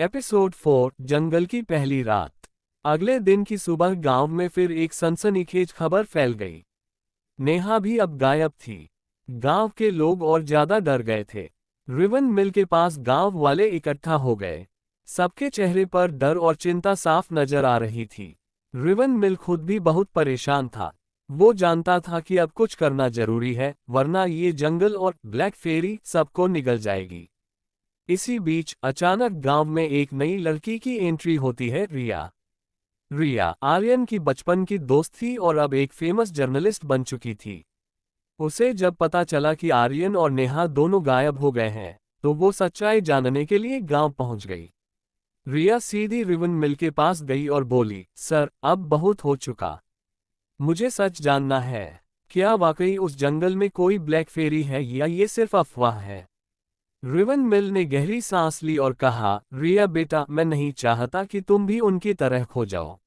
Episode 4 जंगल की पहली रात। अगले दिन की सुबह गांव में फिर एक सनसनीखेज खबर फैल गई। नेहा भी अब गायब थी। गांव के लोग और ज्यादा डर गए थे। रिवन मिल के पास गांव वाले इकट्ठा हो गए। सबके चेहरे पर डर और चिंता साफ नजर आ रही थी। रिवन मिल खुद भी बहुत परेशान था। वो जानता था कि अब कुछ करना जरूरी है, वरना ये जंगल और ब्लैक फेरी सबको निगल जाएगी। इसी बीच अचानक गांव में एक नई लड़की की एंट्री होती है, रिया। रिया आर्यन की बचपन की दोस्त थी और अब एक फेमस जर्नलिस्ट बन चुकी थी। उसे जब पता चला कि आर्यन और नेहा दोनों गायब हो गए हैं, तो वो सच्चाई जानने के लिए गांव पहुंच गई। रिया सीधी रिवन मिल के पास गई और बोली, सर, अब बहुत हो चुका। मुझे सच जानना है। क्या वाकई उस जंगल में कोई ब्लैक फेरी है या ये सिर्फ अफवाह है? रिवन मिल ने गहरी सांस ली और कहा, रिया बेटा, मैं नहीं चाहता कि तुम भी उनकी तरह खो जाओ।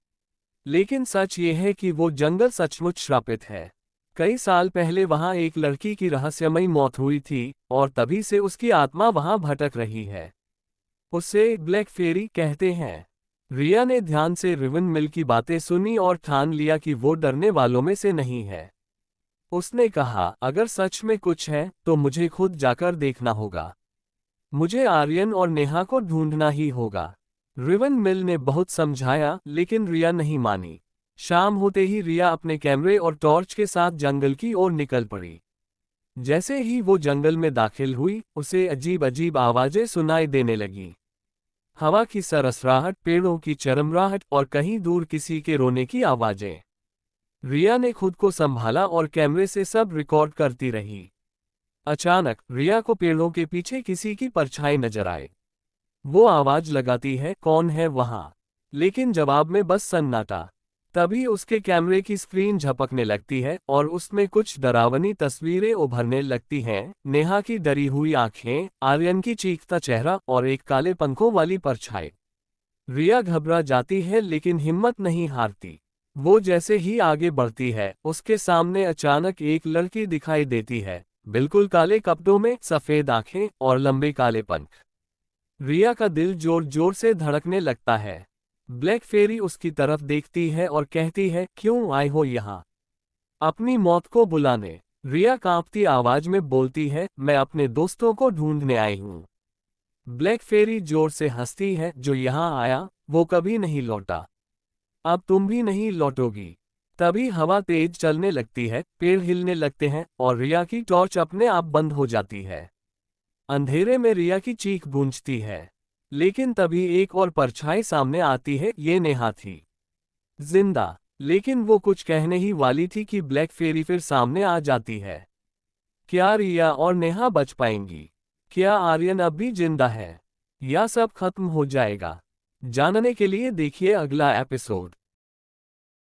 लेकिन सच ये है कि वो जंगल सचमुच श्रापित है। कई साल पहले वहां एक लड़की की रहस्यमयी मौत हुई थी और तभी से उसकी आत्मा वहां भटक रही है। उसे ब्लैक फेरी कहते हैं। रिया ने ध्यान से रिवन मिल की बातें सुनी और ठान लिया कि वो डरने वालों में से नहीं है। उसने कहा, अगर सच में कुछ है तो मुझे खुद जाकर देखना होगा। मुझे आर्यन और नेहा को ढूंढना ही होगा। रिवन मिल ने बहुत समझाया, लेकिन रिया नहीं मानी। शाम होते ही रिया अपने कैमरे और टॉर्च के साथ जंगल की ओर निकल पड़ी। जैसे ही वो जंगल में दाखिल हुई, उसे अजीब अजीब आवाजें सुनाई देने लगी। हवा की सरसराहट, पेड़ों की चरमराहट और कहीं दूर किसी के रोने की आवाजें। रिया ने खुद को संभाला और कैमरे से सब रिकॉर्ड करती रही। अचानक रिया को पेड़ों के पीछे किसी की परछाई नजर आए। वो आवाज लगाती है, कौन है वहां? लेकिन जवाब में बस सन्नाटा। तभी उसके कैमरे की स्क्रीन झपकने लगती है और उसमें कुछ डरावनी तस्वीरें उभरने लगती हैं। नेहा की डरी हुई आंखें, आर्यन की चीखता चेहरा और एक काले पंखों वाली परछाई। रिया घबरा जाती है लेकिन हिम्मत नहीं हारती। वो जैसे ही आगे बढ़ती है, उसके सामने अचानक एक लड़की दिखाई देती है। बिल्कुल काले कपड़ों में, सफेद आंखें और लंबे काले पंख। रिया का दिल जोर जोर से धड़कने लगता है। ब्लैक फेरी उसकी तरफ देखती है और कहती है, क्यों आए हो यहाँ? अपनी मौत को बुलाने। रिया कांपती आवाज में बोलती है, मैं अपने दोस्तों को ढूंढने आई हूँ। ब्लैक फेरी जोर से हंसती है, जो यहाँ आया वो कभी नहीं लौटा। अब तुम भी नहीं लौटोगी। तभी हवा तेज चलने लगती है, पेड़ हिलने लगते हैं और रिया की टॉर्च अपने आप बंद हो जाती है। अंधेरे में रिया की चीख गूंजती है। लेकिन तभी एक और परछाई सामने आती है, ये नेहा थी। जिंदा। लेकिन वो कुछ कहने ही वाली थी कि ब्लैक फेरी फिर सामने आ जाती है। क्या रिया और नेहा बच पाएंगी? क्या आर्यन अब भी जिंदा है? या सब खत्म हो जाएगा? जानने के लिए देखिए अगला एपिसोड।